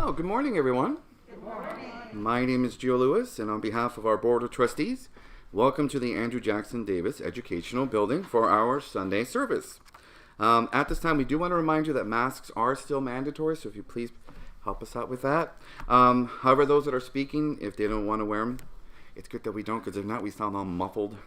Well, good morning, everyone. Good morning. My name is Geo Louis, and on behalf of our Board of Trustees, welcome to the Andrew Jackson Davis Educational Building for our Sunday service. At this time, we do want to remind you that masks are still mandatory, so if you please help us out with that. However, those that are speaking, if they don't want to wear them, it's good that we don't, because if not, we sound all muffled.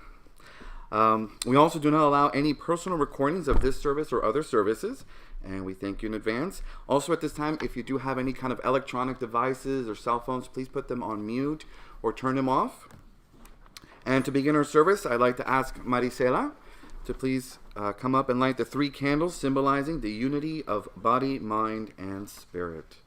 We also do not allow any personal recordings of this service or other services, and we thank you in advance. Also at this time, if you do have any kind of electronic devices or cell phones, please put them on mute or turn them off. And to begin our service, I'd like to ask Maricela to please come up and light the 3 candles symbolizing the unity of body, mind, and spirit.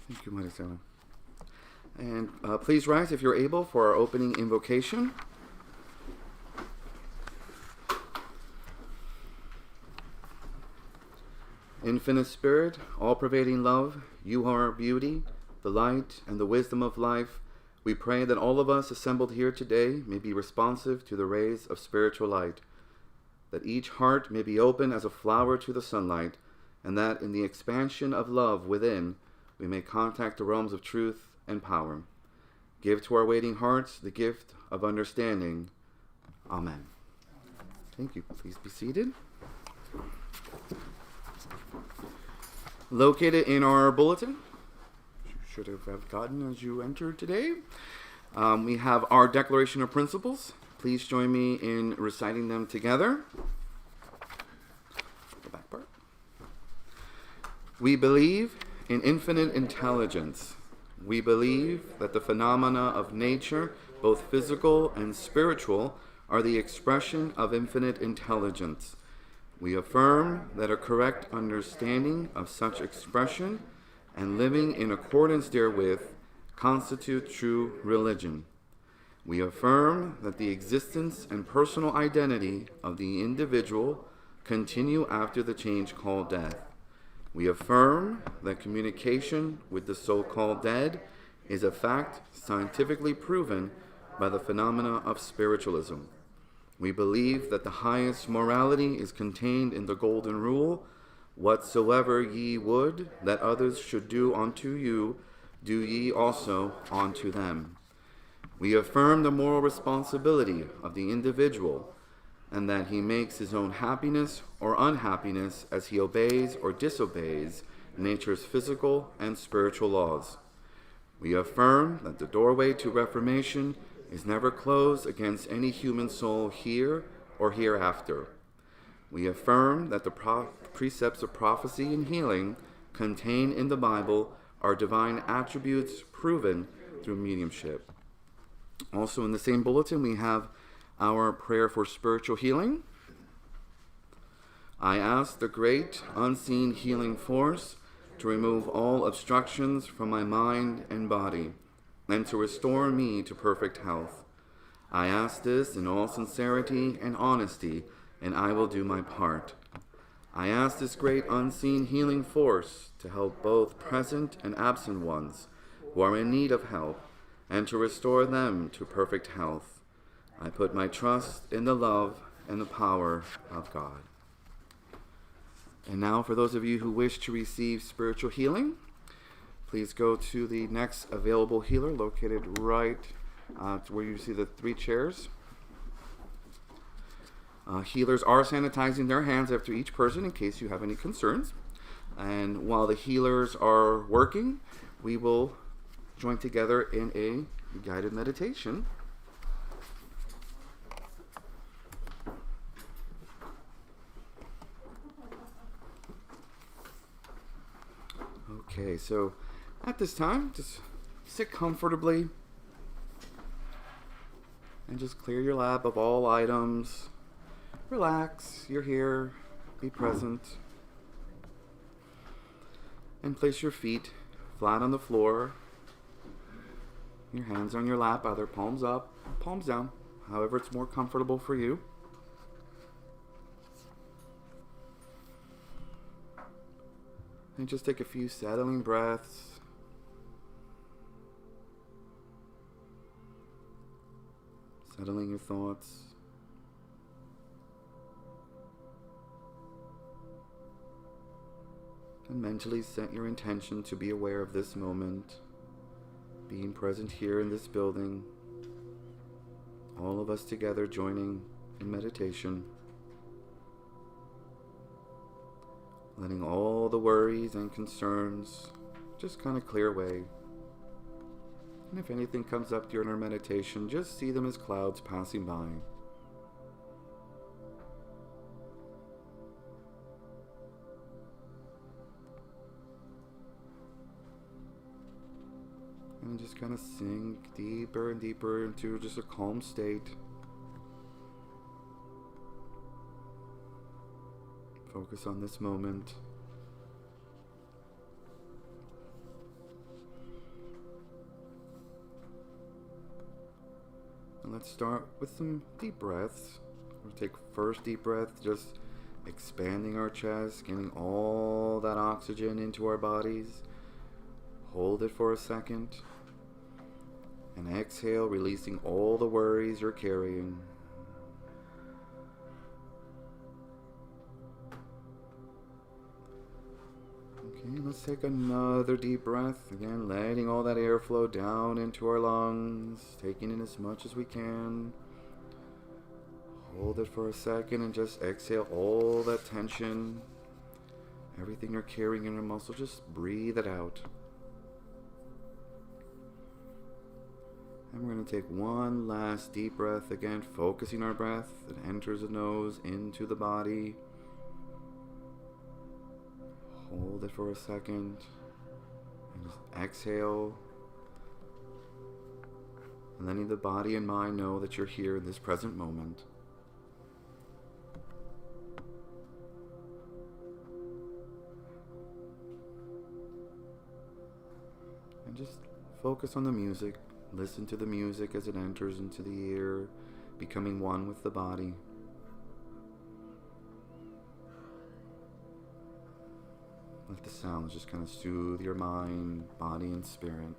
Thank you, Maricela. And please rise if you're able for our opening invocation. Infinite Spirit, all-pervading love, you are our beauty, the light, and the wisdom of life. We pray that all of us assembled here today may be responsive to the rays of spiritual light, that each heart may be open as a flower to the sunlight, and that in the expansion of love within, we may contact the realms of truth and power. Give to our waiting hearts the gift of understanding. Amen. Thank you. Please be seated. Located in our bulletin, you should have gotten as you entered today, we have our Declaration of Principles. Please join me in reciting them together. The back part. We believe in infinite intelligence. We believe that the phenomena of nature, both physical and spiritual, are the expression of infinite intelligence. We affirm that a correct understanding of such expression and living in accordance therewith constitute true religion. We affirm that the existence and personal identity of the individual continue after the change called death. We affirm that communication with the so-called dead is a fact scientifically proven by the phenomena of spiritualism. We believe that the highest morality is contained in the golden rule, whatsoever ye would that others should do unto you, do ye also unto them. We affirm the moral responsibility of the individual, and that he makes his own happiness or unhappiness as he obeys or disobeys nature's physical and spiritual laws. We affirm that the doorway to reformation is never closed against any human soul here or hereafter. We affirm that the precepts of prophecy and healing contained in the Bible are divine attributes proven through mediumship. Also in the same bulletin, we have our prayer for spiritual healing. I ask the great unseen healing force to remove all obstructions from my mind and body and to restore me to perfect health. I ask this in all sincerity and honesty, and I will do my part. I ask this great unseen healing force to help both present and absent ones who are in need of help and to restore them to perfect health. I put my trust in the love and the power of God. And now for those of you who wish to receive spiritual healing, please go to the next available healer located right to where you see the 3 chairs. Healers are sanitizing their hands after each person in case you have any concerns. And while the healers are working, we will join together in a guided meditation. Okay, so at this time, just sit comfortably and just clear your lap of all items. Relax, you're here, be present. And place your feet flat on the floor. Your hands on your lap, either palms up, palms down, however it's more comfortable for you. And just take a few settling breaths. Settling your thoughts. And mentally set your intention to be aware of this moment, being present here in this building, all of us together joining in meditation, letting all the worries and concerns just kind of clear away. And if anything comes up during our meditation, just see them as clouds passing by. And just kind of sink deeper and deeper into just a calm state. Focus on this moment. And let's start with some deep breaths. We'll take first deep breath, just expanding our chest, getting all that oxygen into our bodies. Hold it for a second. And exhale, releasing all the worries you're carrying. Okay, let's take another deep breath. Again, letting all that air flow down into our lungs, taking in as much as we can. Hold it for a second and just exhale all that tension. Everything you're carrying in your muscle, just breathe it out. And we're going to take one last deep breath, again focusing our breath that enters the nose into the body. Hold it for a second and just exhale. And letting the body and mind know that you're here in this present moment. And just focus on the music. Listen to the music as it enters into the ear, becoming one with the body. Let the sounds just kind of soothe your mind, body, and spirit.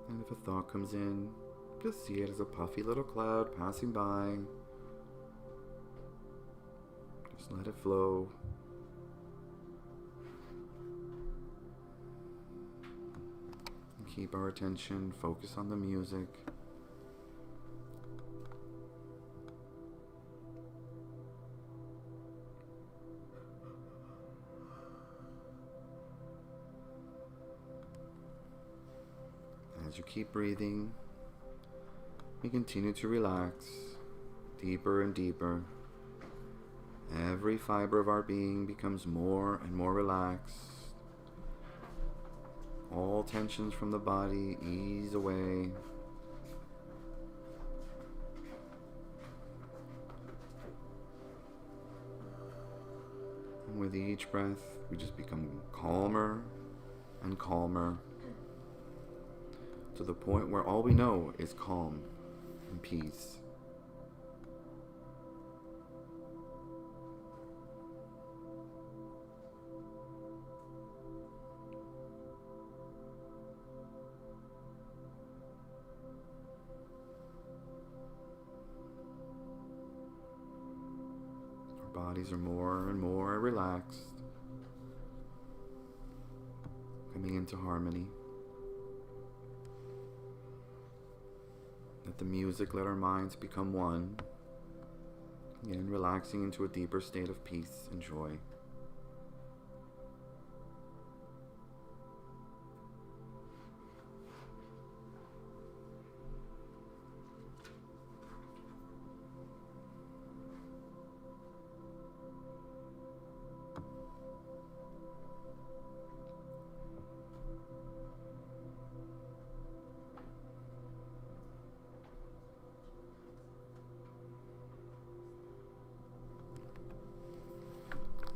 And if a thought comes in, just see it as a puffy little cloud passing by. Just let it flow. And keep our attention focused on the music. As you keep breathing, we continue to relax deeper and deeper. Every fiber of our being becomes more and more relaxed. All tensions from the body ease away. And with each breath, we just become calmer and calmer, to the point where all we know is calm and peace. Our bodies are more and more relaxed, coming into harmony. Let the music let our minds become one, again relaxing into a deeper state of peace and joy.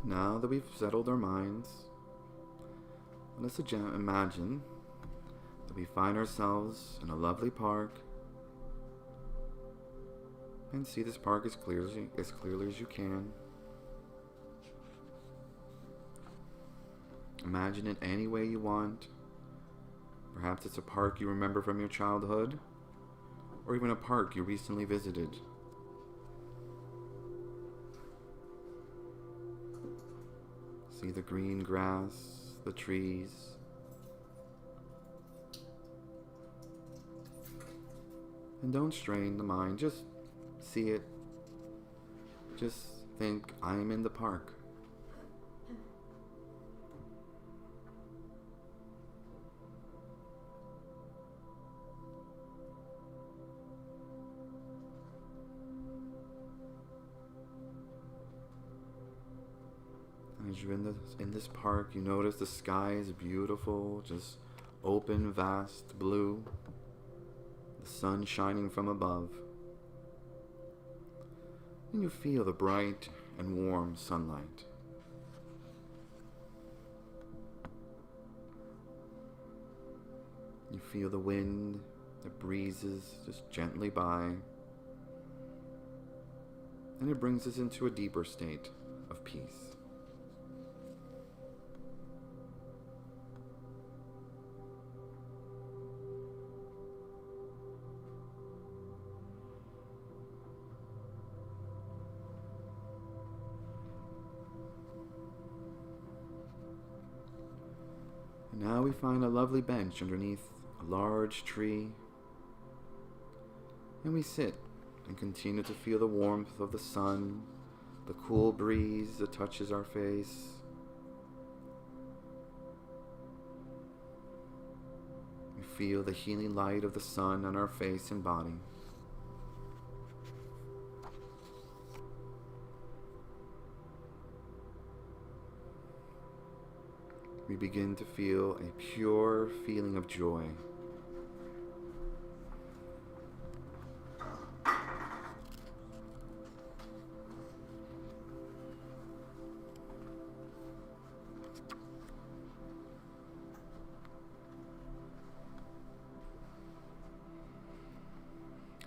Now that we've settled our minds, let us imagine that we find ourselves in a lovely park and see this park as clearly as you can. Imagine it any way you want. Perhaps it's a park you remember from your childhood, or even a park you recently visited. See the green grass, the trees. And don't strain the mind, just see it. Just think, I'm in the park. As you're in this park, you notice the sky is beautiful, just open, vast blue. The sun shining from above. And you feel the bright and warm sunlight. You feel the wind that breezes just gently by. And it brings us into a deeper state of peace. And now we find a lovely bench underneath a large tree, and we sit and continue to feel the warmth of the sun, the cool breeze that touches our face. We feel the healing light of the sun on our face and body. We begin to feel a pure feeling of joy.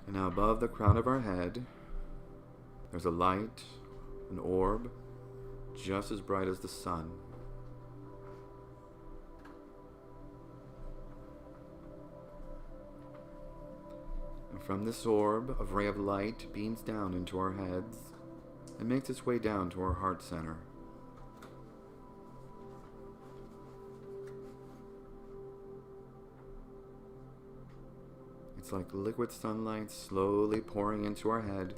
And now above the crown of our head, there's a light, an orb, just as bright as the sun. From this orb, a ray of light beams down into our heads and makes its way down to our heart center. It's like liquid sunlight slowly pouring into our head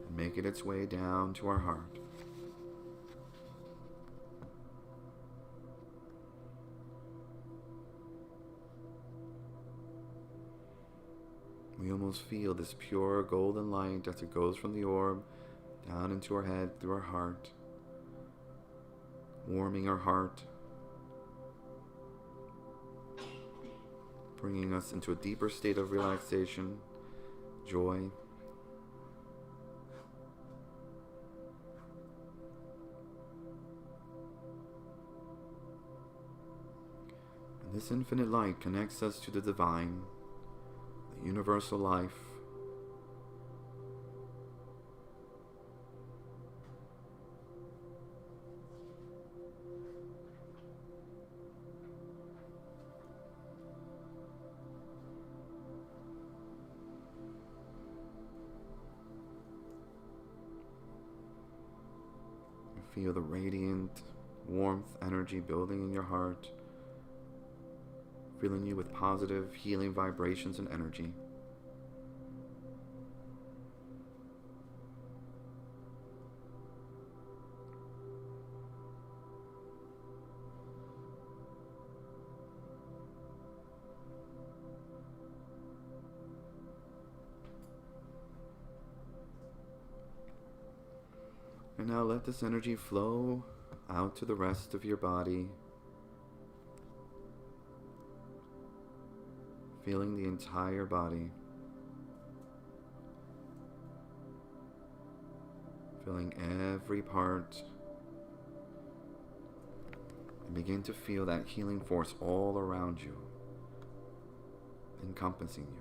and making its way down to our heart. We almost feel this pure golden light as it goes from the orb down into our head through our heart, warming our heart, bringing us into a deeper state of relaxation, joy. And this infinite light connects us to the divine, universal life. You feel the radiant warmth energy building in your heart, filling you with positive, healing vibrations and energy. And now let this energy flow out to the rest of your body, feeling the entire body, feeling every part And begin to feel that healing force all around you, encompassing you.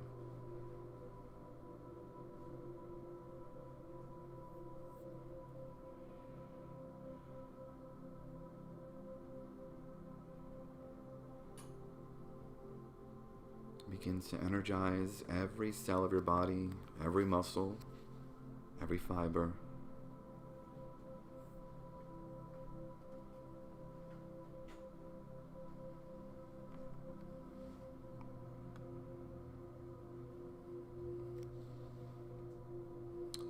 Begins to energize every cell of your body, every muscle, every fiber.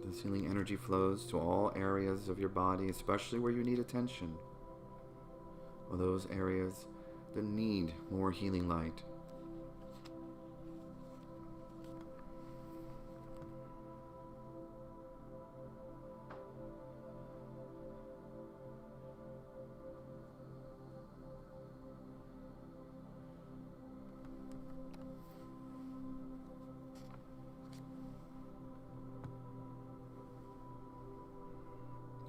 This healing energy flows to all areas of your body, especially where you need attention, or those areas that need more healing light.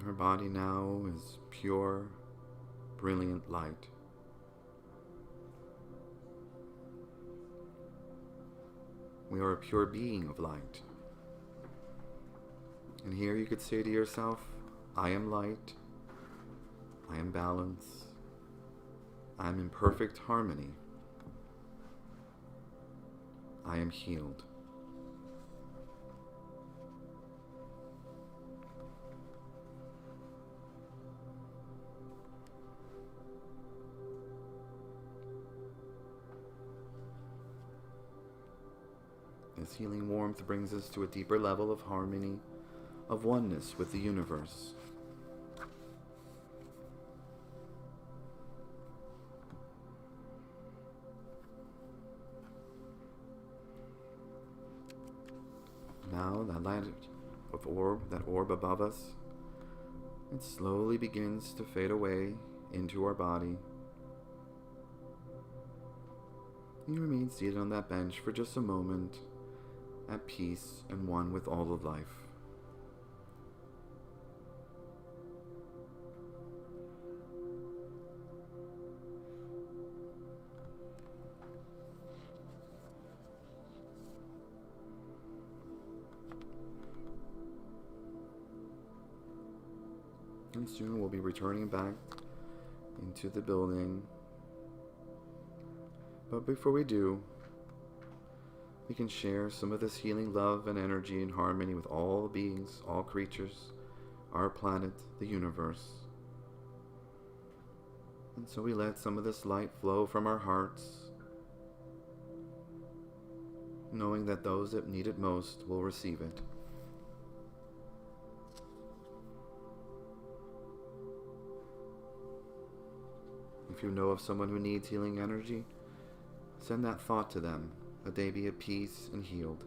Our body now is pure, brilliant light. We are a pure being of light. And here you could say to yourself, I am light, I am balance, I am in perfect harmony, I am healed. This healing warmth brings us to a deeper level of harmony, of oneness with the universe. Now that light of orb, that orb above us, it slowly begins to fade away into our body. You remain seated on that bench for just a moment, at peace and one with all of life. And soon we'll be returning back into the building. But before we do, we can share some of this healing love and energy and harmony with all beings, all creatures, our planet, the universe. And so we let some of this light flow from our hearts, knowing that those that need it most will receive it. If you know of someone who needs healing energy, send that thought to them, that they be at peace and healed.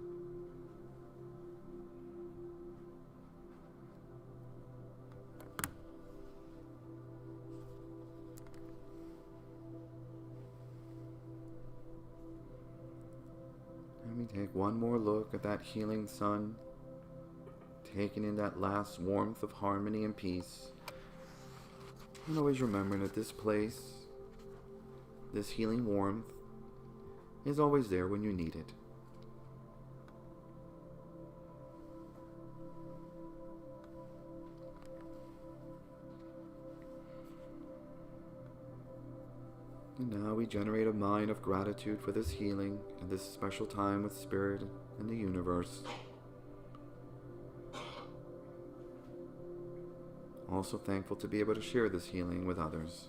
And we take one more look at that healing sun, taking in that last warmth of harmony and peace. And always remembering that this place, this healing warmth, is always there when you need it. And now we generate a mind of gratitude for this healing and this special time with Spirit and the universe. Also thankful to be able to share this healing with others.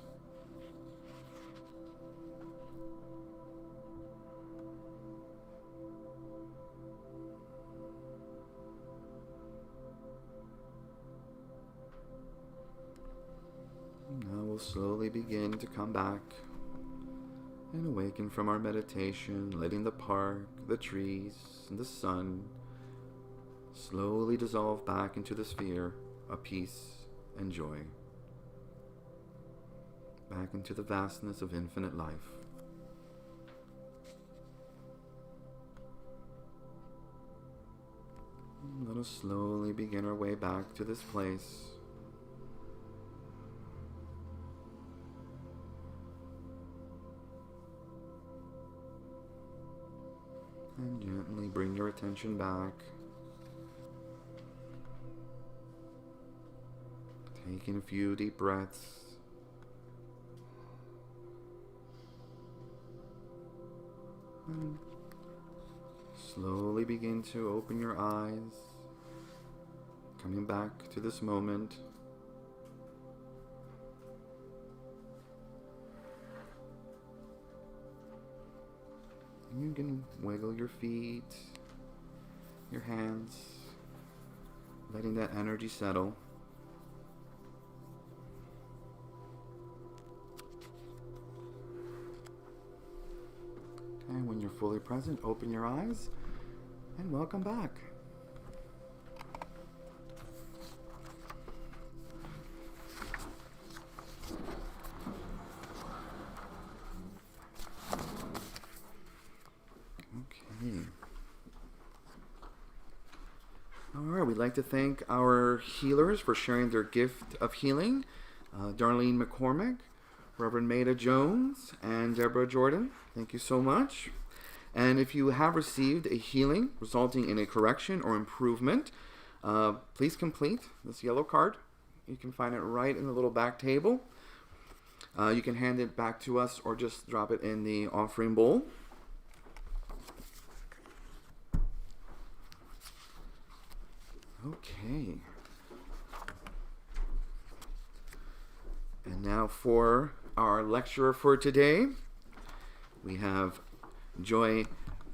Now we'll slowly begin to come back and awaken from our meditation, letting the park, the trees, and the sun slowly dissolve back into the sphere of peace and joy, back into the vastness of infinite life. Let us slowly begin our way back to this place. And gently bring your attention back. Taking a few deep breaths. And slowly begin to open your eyes. Coming back to this moment. You can wiggle your feet, your hands, letting that energy settle. And when you're fully present, open your eyes and welcome back. We'd like to thank our healers for sharing their gift of healing. Darlene McCormick, Reverend Maida Jones, and Deborah Jordan. Thank you so much. And if you have received a healing resulting in a correction or improvement, please complete this yellow card. You can find it right in the little back table. You can hand it back to us or just drop it in the offering bowl. Okay. And now for our lecturer for today, we have Joy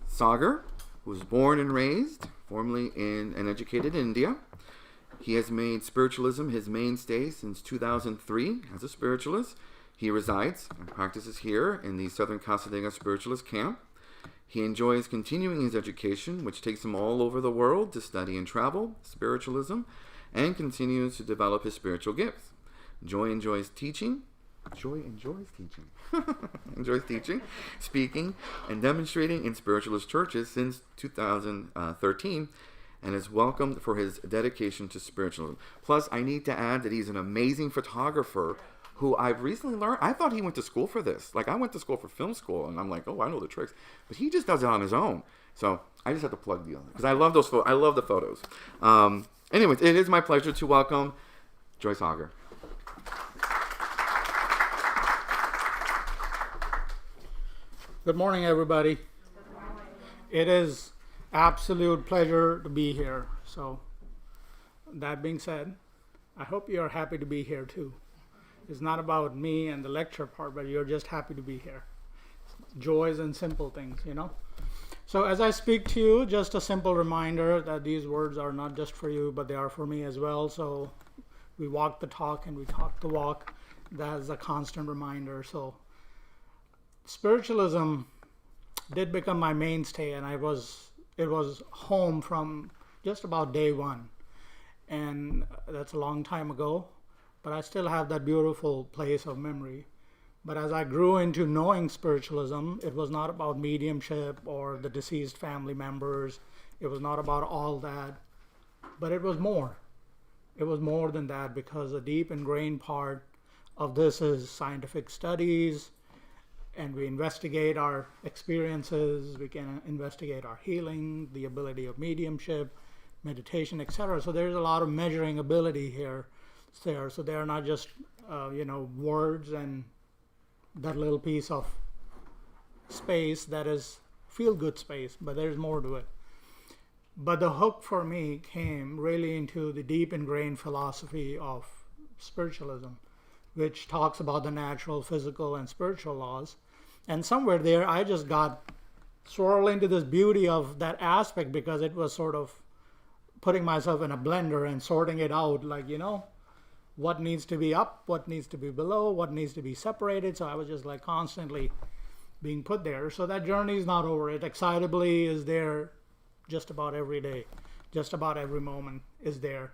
Sagar, who was born and raised, formerly in and educated in India. He has made spiritualism his mainstay since 2003 as a spiritualist. He resides and practices here in the Southern Cassadaga Spiritualist Camp. He enjoys continuing his education, which takes him all over the world to study and travel spiritualism, and continues to develop his spiritual gifts. Joy enjoys teaching, speaking, and demonstrating in spiritualist churches since 2013, and is welcomed for his dedication to spiritualism. Plus, I need to add that he's an amazing photographer who I've recently learned. I thought he went to school for this. Like, I went to school for film school, and I'm like, oh, I know the tricks. But he just does it on his own. So I just have to plug the other, because I love those I love the photos. Anyways, it is my pleasure to welcome Joy Sagar. Good morning, everybody. Good morning. It is absolute pleasure to be here. So, that being said, I hope you're happy to be here too. It's not about me and the lecture part, but you're just happy to be here. Joys and simple things, you know. So as I speak to you, just a simple reminder that these words are not just for you, but they are for me as well. So we walk the talk and we talk the walk. That's a constant reminder. So spiritualism did become my mainstay, and it was home from just about day one. And that's a long time ago. But I still have that beautiful place of memory. But as I grew into knowing spiritualism, it was not about mediumship or the deceased family members. It was not about all that. But it was more. It was more than that, because a deep ingrained part of this is scientific studies, and we investigate our experiences, we can investigate our healing, the ability of mediumship, meditation, etc. So there's a lot of measuring ability here. So they're not just words and that little piece of space that is feel-good space, but there's more to it. But the hook for me came really into the deep ingrained philosophy of spiritualism, which talks about the natural, physical, and spiritual laws. And somewhere there, I just got swirled into this beauty of that aspect, because it was sort of putting myself in a blender and sorting it out, like, what needs to be up, what needs to be below, what needs to be separated. So I was just like constantly being put there. So that journey is not over. It excitably is there just about every day. Just about every moment is there.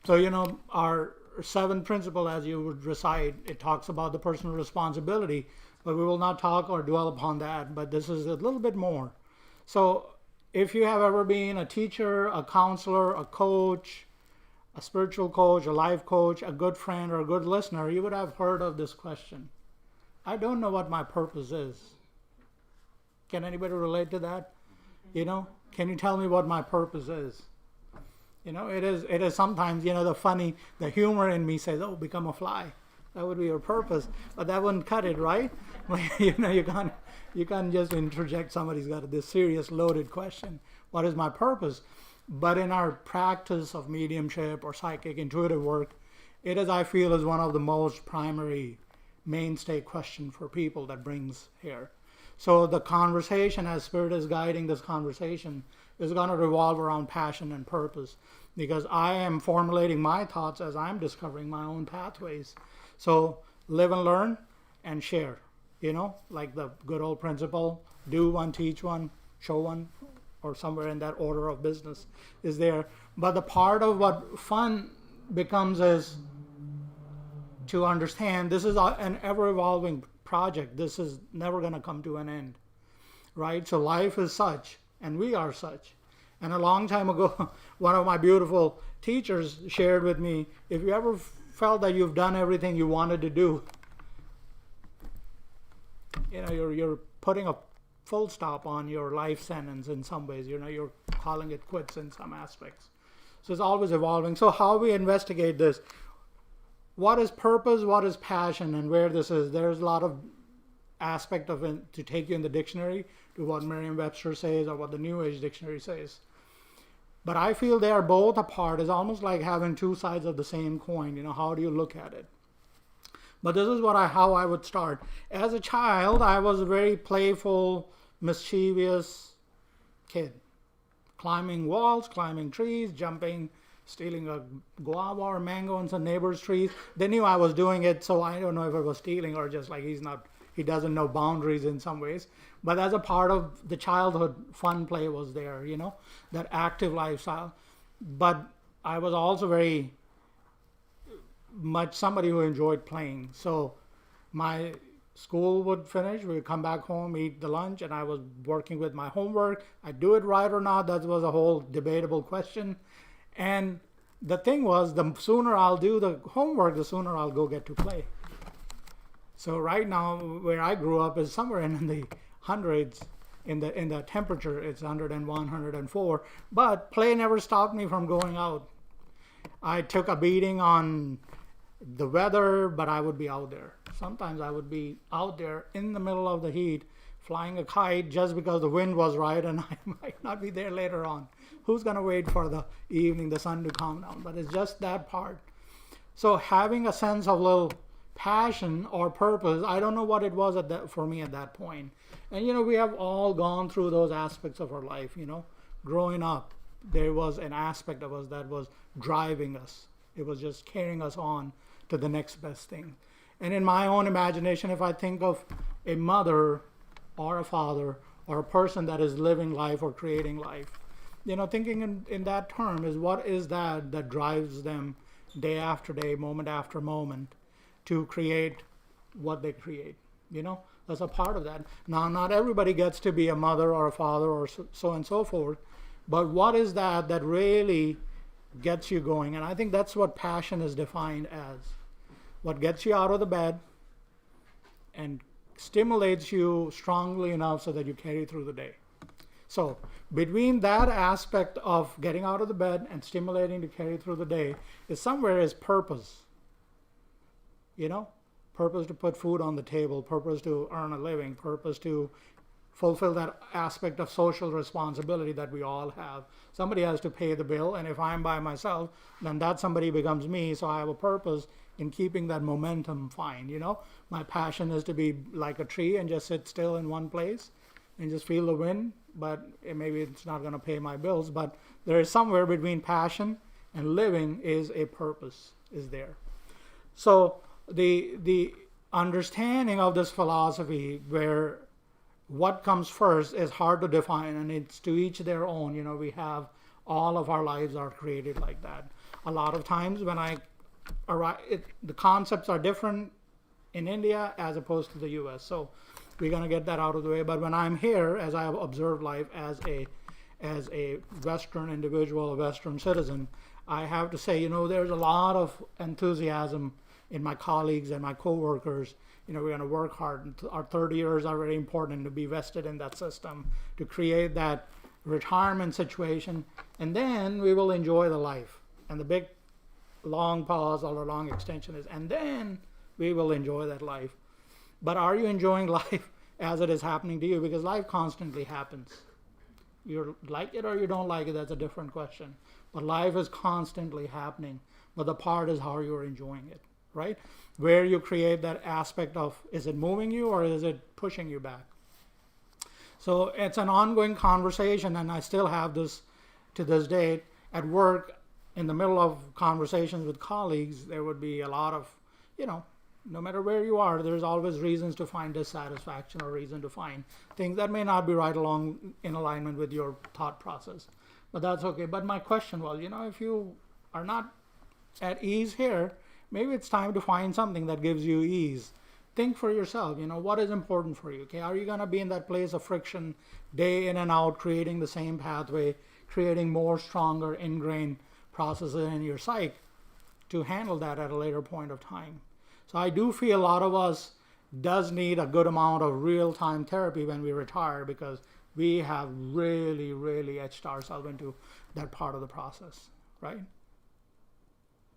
So, our seventh principle, as you would recite, it talks about the personal responsibility, but we will not talk or dwell upon that. But this is a little bit more. So if you have ever been a teacher, a counselor, a coach, a spiritual coach, a life coach, a good friend, or a good listener, you would have heard of this question. I don't know what my purpose is. Can anybody relate to that? You know, can you tell me what my purpose is? You know, it is sometimes, you know, the humor in me says, oh, become a fly. That would be your purpose. But that wouldn't cut it, right? You know, you can't just interject somebody's got this serious loaded question. What is my purpose? But in our practice of mediumship or psychic intuitive work, it is, I feel, is one of the most primary mainstay question for people that brings here. So the conversation, as Spirit is guiding this conversation, is going to revolve around passion and purpose, because I am formulating my thoughts as I'm discovering my own pathways. So live and learn and share, you know, like the good old principle, do one, teach one, show one, or somewhere in that order of business is there. But the part of what fun becomes is to understand this is an ever-evolving project. This is never going to come to an end, right? So life is such, and we are such. And a long time ago, one of my beautiful teachers shared with me, if you ever felt that you've done everything you wanted to do, you know, you're putting a full stop on your life sentence in some ways. You know, you're calling it quits in some aspects. So it's always evolving. So how we investigate this, what is purpose, what is passion, and where this is, there's a lot of aspect of it to take you in the dictionary to what Merriam-Webster says or what the New Age Dictionary says. But I feel they are both apart. It's almost like having two sides of the same coin. You know, how do you look at it? But this is how I would start. As a child, I was a very playful, mischievous kid. Climbing walls, climbing trees, jumping, stealing a guava or mango in some neighbor's trees. They knew I was doing it, so I don't know if it was stealing or just like he doesn't know boundaries in some ways. But as a part of the childhood, fun play was there, you know, that active lifestyle. But I was also very much somebody who enjoyed playing. So my school would finish, we would come back home, eat the lunch, and I was working with my homework. I do it right or not, that was a whole debatable question. And the thing was, the sooner I'll do the homework, the sooner I'll go get to play. So right now, where I grew up is somewhere in the hundreds. In the temperature, it's 101, 104. But play never stopped me from going out. I took a beating on the weather, but I would be out there. Sometimes I would be out there in the middle of the heat, flying a kite just because the wind was right, and I might not be there later on. Who's going to wait for the evening, the sun to calm down? But it's just that part. So having a sense of little passion or purpose, I don't know what it was for me at that point. And, you know, we have all gone through those aspects of our life, you know. Growing up, there was an aspect of us that was driving us. It was just carrying us on to the next best thing. And in my own imagination, if I think of a mother or a father or a person that is living life or creating life, you know, thinking in that term is what is that drives them day after day, moment after moment to create what they create, you know? That's a part of that. Now, not everybody gets to be a mother or a father or so and so forth, but what is that really gets you going? And I think that's what passion is defined as. What gets you out of the bed and stimulates you strongly enough so that you carry through the day. So between that aspect of getting out of the bed and stimulating to carry through the day is somewhere is purpose. You know, purpose to put food on the table, purpose to earn a living, purpose to fulfill that aspect of social responsibility that we all have. Somebody has to pay the bill, and if I'm by myself, then that somebody becomes me, so I have a purpose in keeping that momentum fine, you know? My passion is to be like a tree and just sit still in one place and just feel the wind, but maybe it's not going to pay my bills, but there is somewhere between passion and living is a purpose, is there. So the understanding of this philosophy where what comes first is hard to define, and it's to each their own. You know, we have all of our lives are created like that. A lot of times when I arrive, the concepts are different in India as opposed to the US. So we're going to get that out of the way. But when I'm here, as I have observed life as a Western individual, a Western citizen, I have to say, you know, there's a lot of enthusiasm in my colleagues and my coworkers. You know, we're going to work hard. Our 30 years are very important to be vested in that system, to create that retirement situation, and then we will enjoy the life. And the big long pause or the long extension is, and then we will enjoy that life. But are you enjoying life as it is happening to you? Because life constantly happens. You like it or you don't like it, that's a different question. But life is constantly happening. But the part is how you're enjoying it, right? Where you create that aspect of, is it moving you or is it pushing you back? So it's an ongoing conversation, and I still have this to this day. At work, in the middle of conversations with colleagues, there would be a lot of, no matter where you are, there's always reasons to find dissatisfaction or reason to find things that may not be right along in alignment with your thought process. But that's okay. But my question was, if you are not at ease here, maybe it's time to find something that gives you ease. Think for yourself, what is important for you? Okay, are you going to be in that place of friction day in and out, creating the same pathway, creating more stronger ingrained processes in your psyche to handle that at a later point of time? So I do feel a lot of us does need a good amount of real-time therapy when we retire, because we have really, really etched ourselves into that part of the process, right?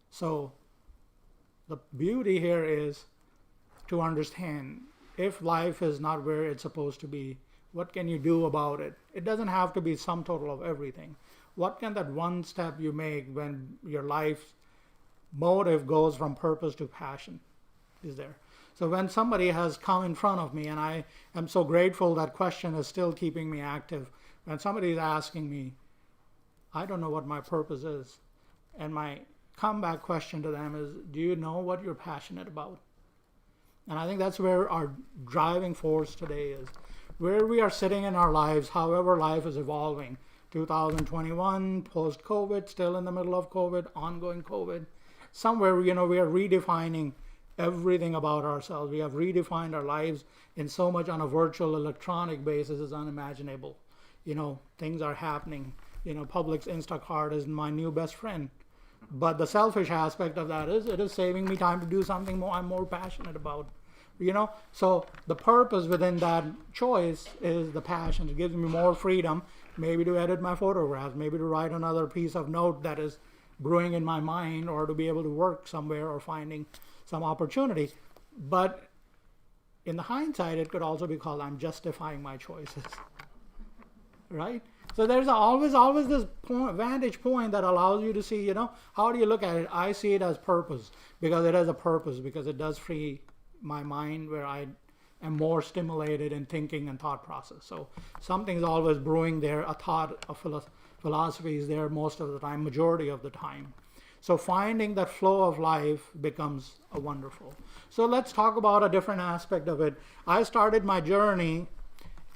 So the beauty here is to understand, if life is not where it's supposed to be, what can you do about it? It doesn't have to be sum total of everything. What can that one step you make when your life's motive goes from purpose to passion is there? So when somebody has come in front of me, and I am so grateful that question is still keeping me active. When somebody is asking me, I don't know what my purpose is. And my comeback question to them is, do you know what you're passionate about? And I think that's where our driving force today is. Where we are sitting in our lives, however life is evolving. 2021, post-COVID, still in the middle of COVID, ongoing COVID. Somewhere, we are redefining everything about ourselves. We have redefined our lives in so much on a virtual electronic basis is unimaginable. Things are happening. Publix Instacart is my new best friend. But the selfish aspect of that is it is saving me time to do something I'm more passionate about. So the purpose within that choice is the passion. It gives me more freedom, maybe to edit my photographs, maybe to write another piece of note that is brewing in my mind, or to be able to work somewhere or finding some opportunity. But in the hindsight, it could also be called I'm justifying my choices, right? So there's always this vantage point that allows you to see, how do you look at it? I see it as purpose, because it has a purpose, because it does free my mind, where I am more stimulated in thinking and thought process. So something's always brewing there, a thought, a philosophy is there most of the time, majority of the time. So finding that flow of life becomes a wonderful. So let's talk about a different aspect of it. I started my journey.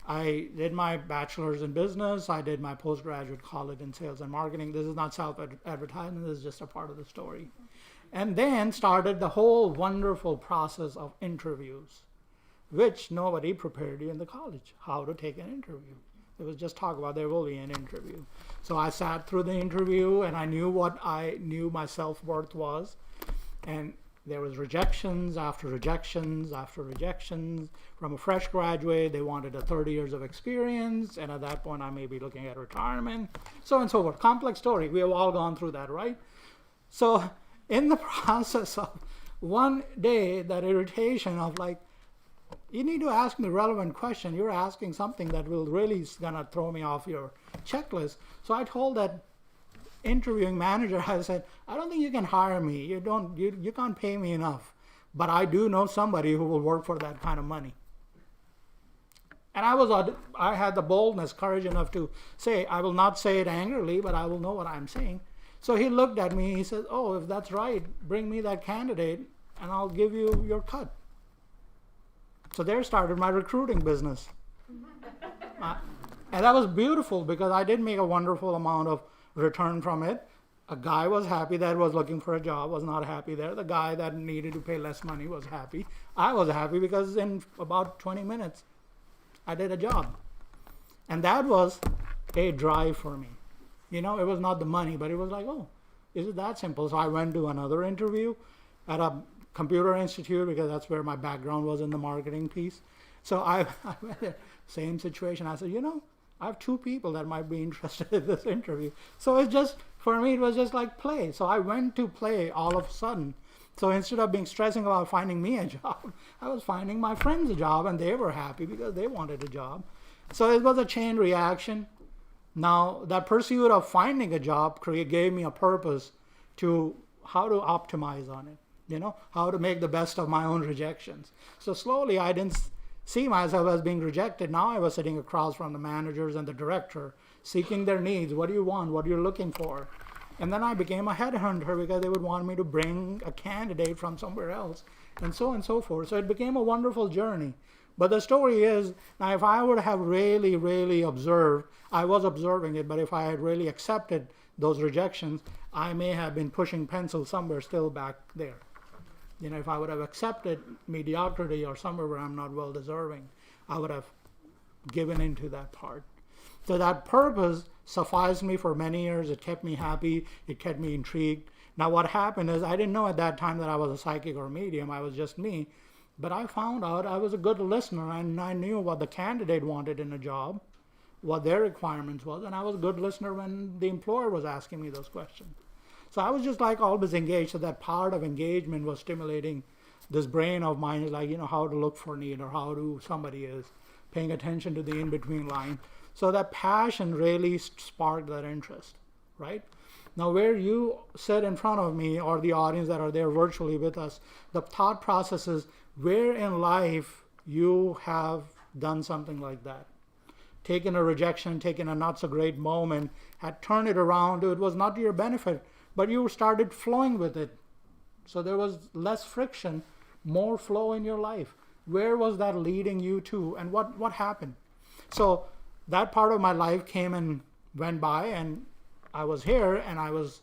I did my bachelor's in business. I did my postgraduate college in sales and marketing. This is not self-advertisement. This is just a part of the story. And then started the whole wonderful process of interviews, which nobody prepared you in the college, how to take an interview. It was just talk about there will be an interview. So I sat through the interview, and I knew what I knew my self-worth was. And there was rejections after rejections after rejections. From a fresh graduate, they wanted 30 years of experience, and at that point I may be looking at retirement, so on and so forth. Complex story. We have all gone through that, right? So in the process of one day, that irritation of you need to ask me a relevant question. You're asking something that will really gonna throw me off your checklist. So I told that interviewing manager, I said, I don't think you can hire me. You can't pay me enough. But I do know somebody who will work for that kind of money. And I had the boldness, courage enough to say, I will not say it angrily, but I will know what I'm saying. So he looked at me, he said, oh, if that's right, bring me that candidate and I'll give you your cut. So there started my recruiting business. And that was beautiful, because I did make a wonderful amount of return from it. A guy was happy that was looking for a job, was not happy there. The guy that needed to pay less money was happy. I was happy because in about 20 minutes, I did a job. And that was a drive for me. It was not the money, but it was like, oh, is it that simple? So I went to another interview at a computer institute, because that's where my background was in the marketing piece. So I went there, same situation. I said, I have 2 people that might be interested in this interview. So it's just, for me, it was just like play. So I went to play all of a sudden. So instead of being stressing about finding me a job, I was finding my friends a job, and they were happy because they wanted a job. So it was a chain reaction. Now, that pursuit of finding a job gave me a purpose to how to optimize on it, how to make the best of my own rejections. So slowly, I didn't see myself as being rejected. Now I was sitting across from the managers and the director, seeking their needs. What do you want? What are you looking for? And then I became a headhunter because they would want me to bring a candidate from somewhere else, and so on and so forth. So it became a wonderful journey. But the story is, now if I would have really, really observed, I was observing it, but if I had really accepted those rejections, I may have been pushing pencil somewhere still back there. If I would have accepted mediocrity or somewhere where I'm not well deserving, I would have given into that part. So that purpose sufficed me for many years. It kept me happy. It kept me intrigued. Now what happened is, I didn't know at that time that I was a psychic or medium. I was just me. But I found out I was a good listener, and I knew what the candidate wanted in a job, what their requirements was, and I was a good listener when the employer was asking me those questions. So I was just like always engaged. So that part of engagement was stimulating this brain of mine, like, how to look for need or how somebody is paying attention to the in-between line. So that passion really sparked that interest, right? Now, where you sit in front of me or the audience that are there virtually with us, the thought process is where in life you have done something like that. Taken a rejection, taken a not so great moment, had turned it around. It was not to your benefit, but you started flowing with it. So there was less friction, more flow in your life. Where was that leading you to, and what happened? So that part of my life came and went by, and I was here, and I was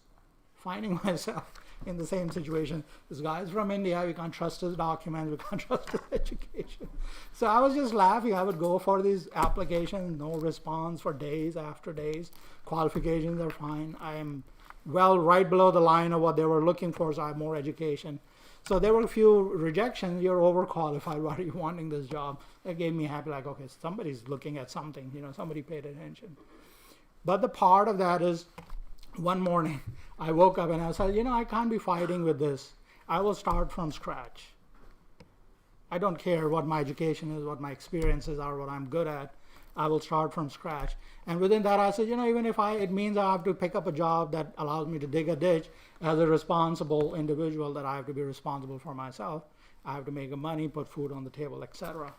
finding myself in the same situation. This guy's from India. We can't trust his documents. We can't trust his education. So I was just laughing. I would go for these applications, no response for days after days. Qualifications are fine. I am right below the line of what they were looking for, so I have more education. So there were a few rejections. You're overqualified. Why are you wanting this job? It gave me happy, like, okay, somebody's looking at something. Somebody paid attention. But the part of that is, one morning, I woke up and I said, I can't be fighting with this. I will start from scratch. I don't care what my education is, what my experiences are, what I'm good at. I will start from scratch. And within that, I said, even if it means I have to pick up a job that allows me to dig a ditch as a responsible individual, that I have to be responsible for myself. I have to make money, put food on the table, etc.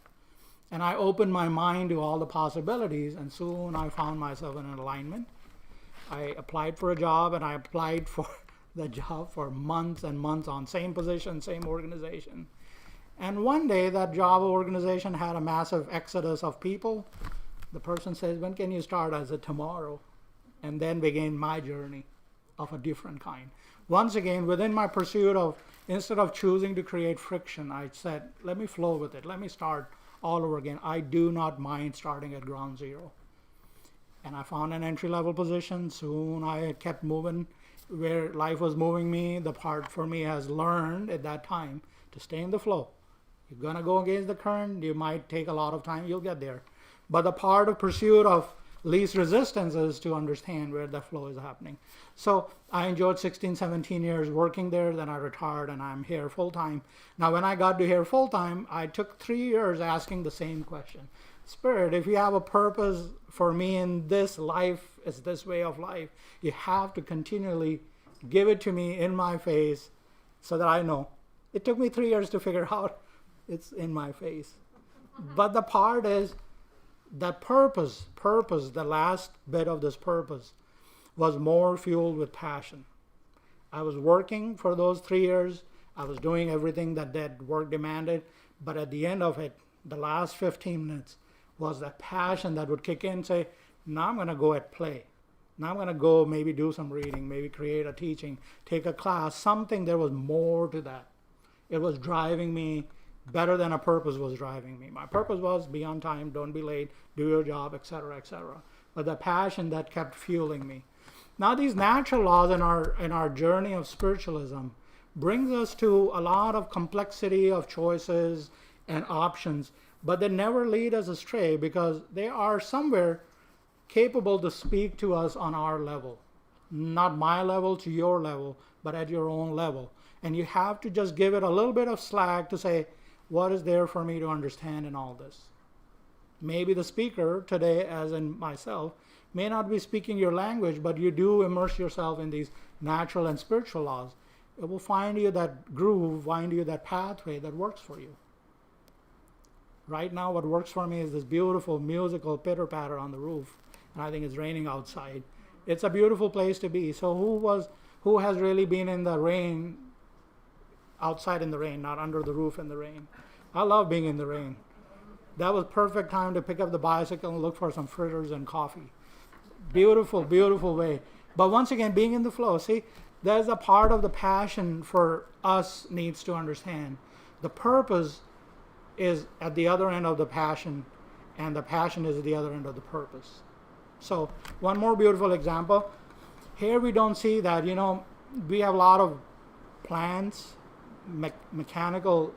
And I opened my mind to all the possibilities, and soon I found myself in an alignment. I applied for a job, and I applied for the job for months and months on same position, same organization. And one day that job organization had a massive exodus of people. The person says, when can you start? I said, tomorrow. And then began my journey of a different kind. Once again, within my pursuit of, instead of choosing to create friction, I said, let me flow with it. Let me start all over again. I do not mind starting at ground zero. And I found an entry-level position. Soon I kept moving where life was moving me. The part for me has learned at that time to stay in the flow. You're going to go against the current. You might take a lot of time. You'll get there. But the part of pursuit of least resistance is to understand where the flow is happening. So I enjoyed 16, 17 years working there. Then I retired, and I'm here full-time. Now, when I got to here full-time, I took 3 years asking the same question. Spirit, if you have a purpose for me in this life, is this way of life, you have to continually give it to me in my face so that I know. It took me 3 years to figure out it's in my face. But the part is that purpose, the last bit of this purpose was more fueled with passion. I was working for those 3 years. I was doing everything that work demanded. But at the end of it, the last 15 minutes was that passion that would kick in and say, now I'm going to go at play. Now I'm going to go maybe do some reading, maybe create a teaching, take a class, something. There was more to that. It was driving me better than a purpose was driving me. My purpose was be on time, don't be late, do your job, etc., etc. But the passion that kept fueling me. Now these natural laws in our journey of spiritualism brings us to a lot of complexity of choices and options, but they never lead us astray because they are somewhere capable to speak to us on our level. Not my level to your level, but at your own level. And you have to just give it a little bit of slack to say, what is there for me to understand in all this? Maybe the speaker today, as in myself, may not be speaking your language, but you do immerse yourself in these natural and spiritual laws. It will find you that groove, find you that pathway that works for you. Right now, what works for me is this beautiful musical pitter-patter on the roof, and I think it's raining outside. It's a beautiful place to be. So who has really been in the rain, outside in the rain, not under the roof in the rain? I love being in the rain. That was perfect time to pick up the bicycle and look for some fritters and coffee. Beautiful, beautiful way. But once again, being in the flow. See, there's a part of the passion for us needs to understand. The purpose is at the other end of the passion, and the passion is at the other end of the purpose. So one more beautiful example. Here we don't see that, we have a lot of plants, mechanical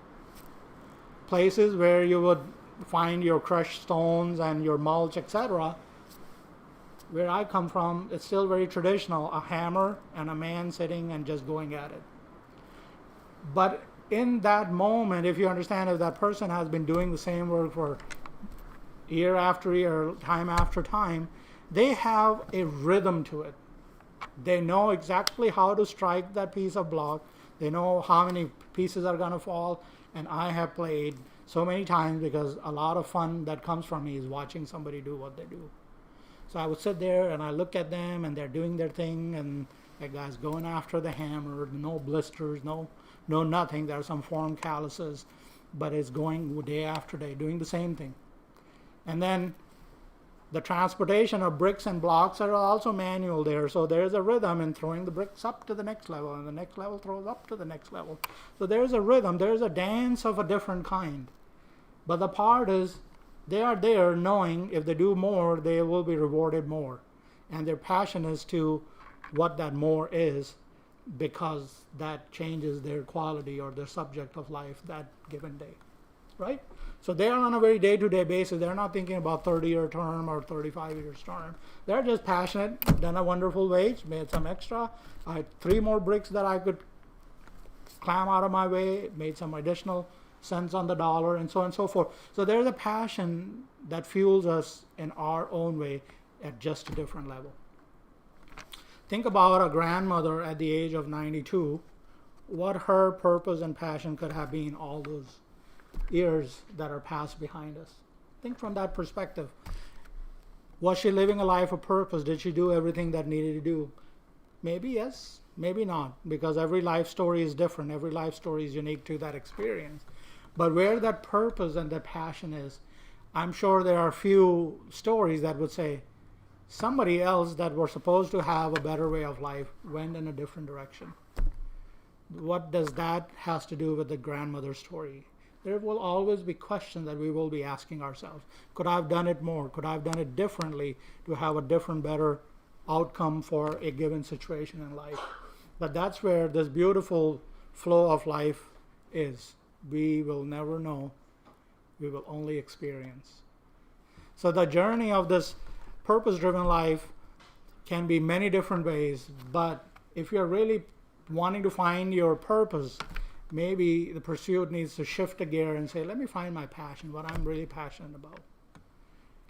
places where you would find your crushed stones and your mulch, etc. Where I come from, it's still very traditional, a hammer and a man sitting and just going at it. But in that moment, if you understand, if that person has been doing the same work for year after year, time after time, they have a rhythm to it. They know exactly how to strike that piece of block. They know how many pieces are going to fall. And I have played so many times because a lot of fun that comes from me is watching somebody do what they do. So I would sit there and I look at them and they're doing their thing, and that guy's going after the hammer, no blisters, no nothing. There are some form calluses, but it's going day after day, doing the same thing. And then the transportation of bricks and blocks are also manual there. So there's a rhythm in throwing the bricks up to the next level, and the next level throws up to the next level. So there's a rhythm, there's a dance of a different kind. But the part is, they are there knowing if they do more, they will be rewarded more. And their passion is to what that more is, because that changes their quality or their subject of life that given day. Right? So they are on a very day-to-day basis. They're not thinking about 30-year term or 35-year term. They're just passionate, done a wonderful wage, made some extra. I had 3 more bricks that I could climb out of my way, made some additional cents on the dollar, and so on and so forth. So there's a passion that fuels us in our own way at just a different level. Think about a grandmother at the age of 92, what her purpose and passion could have been all those years that are passed behind us. Think from that perspective. Was she living a life of purpose? Did she do everything that needed to do? Maybe yes, maybe not, because every life story is different. Every life story is unique to that experience. But where that purpose and that passion is, I'm sure there are few stories that would say somebody else that were supposed to have a better way of life went in a different direction. What does that has to do with the grandmother story? There will always be questions that we will be asking ourselves. Could I have done it more? Could I have done it differently to have a different, better outcome for a given situation in life? But that's where this beautiful flow of life is. We will never know. We will only experience. So the journey of this purpose-driven life can be many different ways, but if you're really wanting to find your purpose, maybe the pursuit needs to shift a gear and say, let me find my passion, what I'm really passionate about.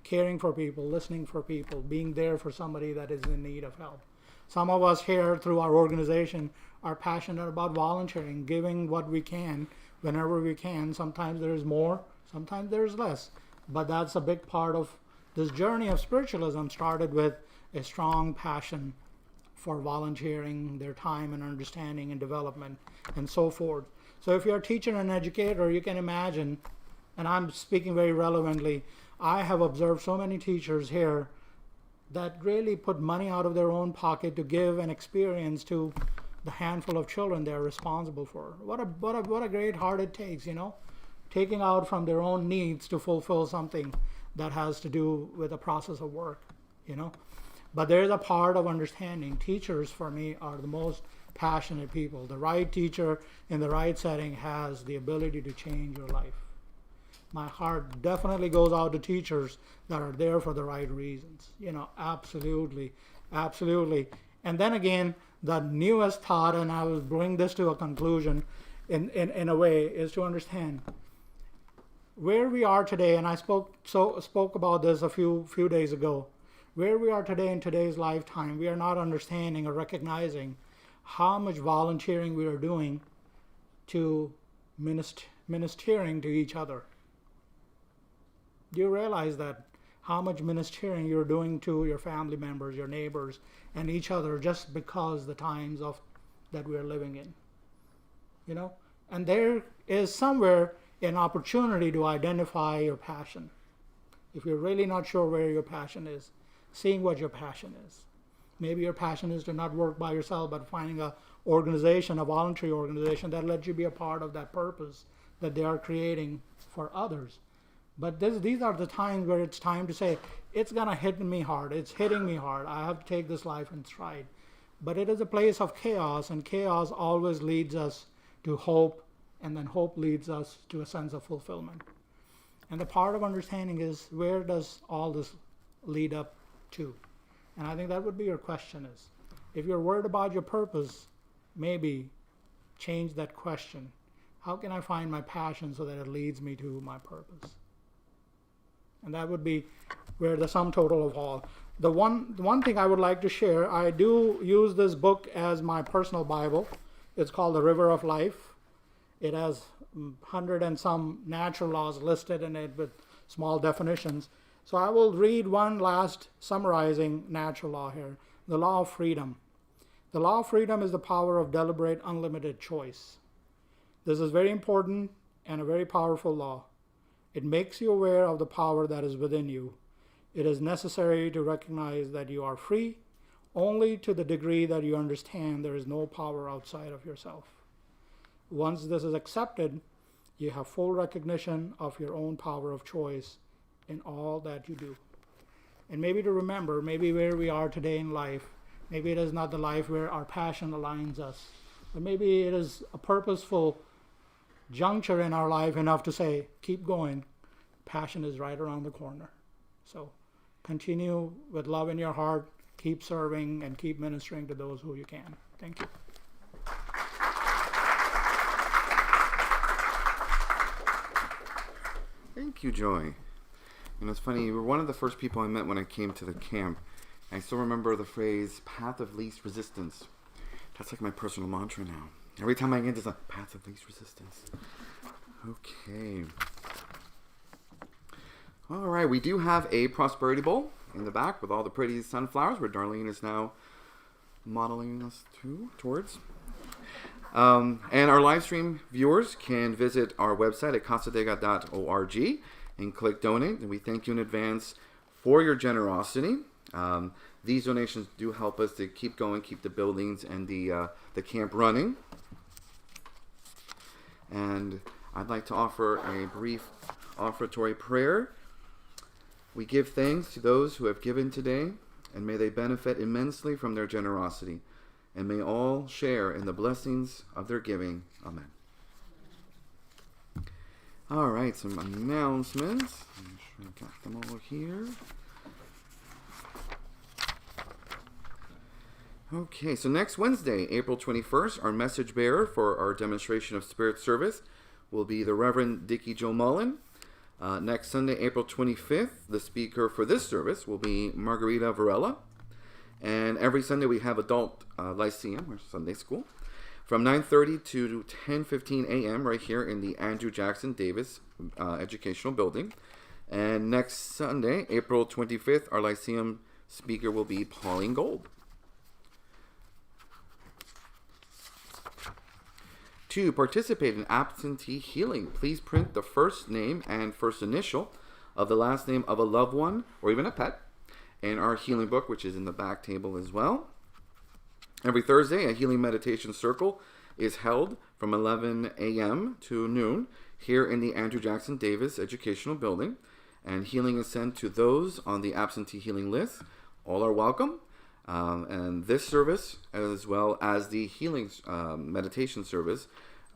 Caring for people, listening for people, being there for somebody that is in need of help. Some of us here through our organization are passionate about volunteering, giving what we can whenever we can. Sometimes there's more, sometimes there's less. But that's a big part of this journey of spiritualism. Started with a strong passion for volunteering, their time and understanding and development and so forth. So if you're a teacher and educator, you can imagine, and I'm speaking very relevantly, I have observed so many teachers here that really put money out of their own pocket to give an experience to the handful of children they're responsible for. What a great heart it takes, taking out from their own needs to fulfill something that has to do with a process of work, But there's a part of understanding. Teachers, for me, are the most passionate people. The right teacher in the right setting has the ability to change your life. My heart definitely goes out to teachers that are there for the right reasons. Absolutely, absolutely. And then again, the newest thought, and I will bring this to a conclusion in a way, is to understand where we are today. And I spoke about this a few days ago. Where we are today in today's lifetime, we are not understanding or recognizing how much volunteering we are doing to ministering to each other. Do you realize that how much ministering you're doing to your family members, your neighbors, and each other just because the times that we're living in? And there is somewhere an opportunity to identify your passion. If you're really not sure where your passion is, seeing what your passion is. Maybe your passion is to not work by yourself, but finding a voluntary organization that lets you be a part of that purpose that they are creating for others. But these are the times where it's time to say, it's going to hit me hard. It's hitting me hard. I have to take this life in stride. But it is a place of chaos, and chaos always leads us to hope, and then hope leads us to a sense of fulfillment. And the part of understanding is, where does all this lead up to? And I think that would be your question is, if you're worried about your purpose, maybe change that question. How can I find my passion so that it leads me to my purpose? And that would be where the sum total of all. The one thing I would like to share, I do use this book as my personal Bible. It's called The River of Life. It has 100 and some natural laws listed in it with small definitions. So I will read one last summarizing natural law here. The law of freedom. The law of freedom is the power of deliberate, unlimited choice. This is very important and a very powerful law. It makes you aware of the power that is within you. It is necessary to recognize that you are free only to the degree that you understand there is no power outside of yourself. Once this is accepted, you have full recognition of your own power of choice in all that you do. And maybe to remember, maybe where we are today in life, maybe it is not the life where our passion aligns us, but maybe it is a purposeful juncture in our life enough to say, keep going. Passion is right around the corner. So continue with love in your heart, keep serving, and keep ministering to those who you can. Thank you. Thank you, Joy. And it's funny, you were one of the first people I met when I came to the camp. I still remember the phrase, path of least resistance. That's like my personal mantra now. Every time I get to the path of least resistance. Okay. All right, we do have a prosperity bowl in the back with all the pretty sunflowers where Darlene is now modeling us towards. And our live stream viewers can visit our website at cassadaga.org and click donate. And we thank you in advance for your generosity. These donations do help us to keep going, keep the buildings and the camp running. And I'd like to offer a brief offertory prayer. We give thanks to those who have given today, and may they benefit immensely from their generosity, and may all share in the blessings of their giving. Amen. All right, some announcements. I'm sure I got them all here. Okay, so next Wednesday, April 21st, our message bearer for our demonstration of spirit service will be the Reverend Dickie Joe Mullen. Next Sunday, April 25th, the speaker for this service will be Margarita Varela. And every Sunday we have adult Lyceum, or Sunday school, from 9:30 to 10:15 a.m. right here in the Andrew Jackson Davis Educational Building. And next Sunday, April 25th, our Lyceum speaker will be Pauline Gold. To participate in absentee healing, please print the first name and first initial of the last name of a loved one or even a pet in our healing book, which is in the back table as well. Every Thursday, a healing meditation circle is held from 11 a.m. to noon here in the Andrew Jackson Davis Educational Building, and healing is sent to those on the absentee healing list. All are welcome. And this service, as well as the healing meditation service,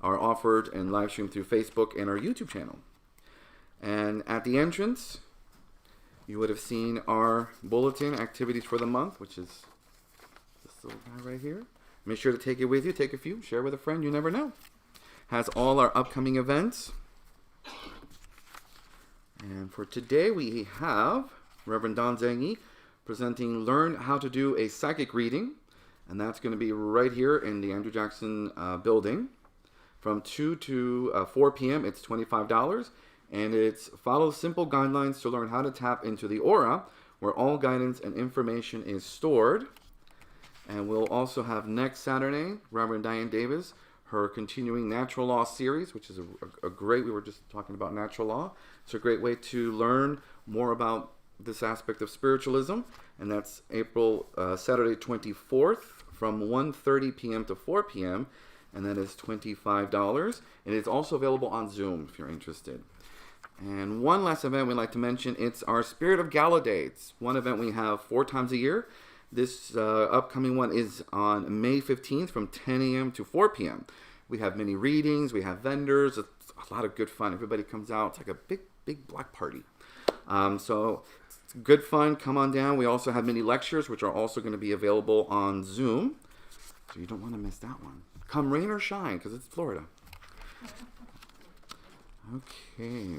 are offered and live streamed through Facebook and our YouTube channel. And at the entrance, you would have seen our bulletin activities for the month, which is this little guy right here. Make sure to take it with you. Take a few. Share with a friend. You never know. Has all our upcoming events. And for today, we have Reverend Don Zengi presenting Learn How to Do a Psychic Reading. And that's going to be right here in the Andrew Jackson building from 2 to 4 p.m. It's $25. And it's follow simple guidelines to learn how to tap into the aura where all guidance and information is stored. And we'll also have next Saturday, Reverend Diane Davis, her continuing natural law series, which is a great, we were just talking about natural law. It's a great way to learn more about this aspect of spiritualism. And that's Saturday 24th from 1:30 p.m. to 4 p.m. And that is $25. And it's also available on Zoom if you're interested. And one last event we'd like to mention, it's our Spirit of Gala Day. It's one event we have 4 times a year. This upcoming one is on May 15th from 10 a.m. to 4 p.m. We have many readings, we have vendors, it's a lot of good fun. Everybody comes out, it's like a big black party. So it's good fun, come on down. We also have many lectures, which are also going to be available on Zoom. So you don't want to miss that one. Come rain or shine, because it's Florida. Okay.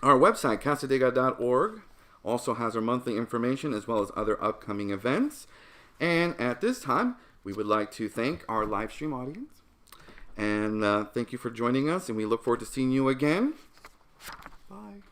Our website, Cassadaga.org, also has our monthly information as well as other upcoming events. And at this time, we would like to thank our live stream audience. And thank you for joining us, and we look forward to seeing you again. Bye.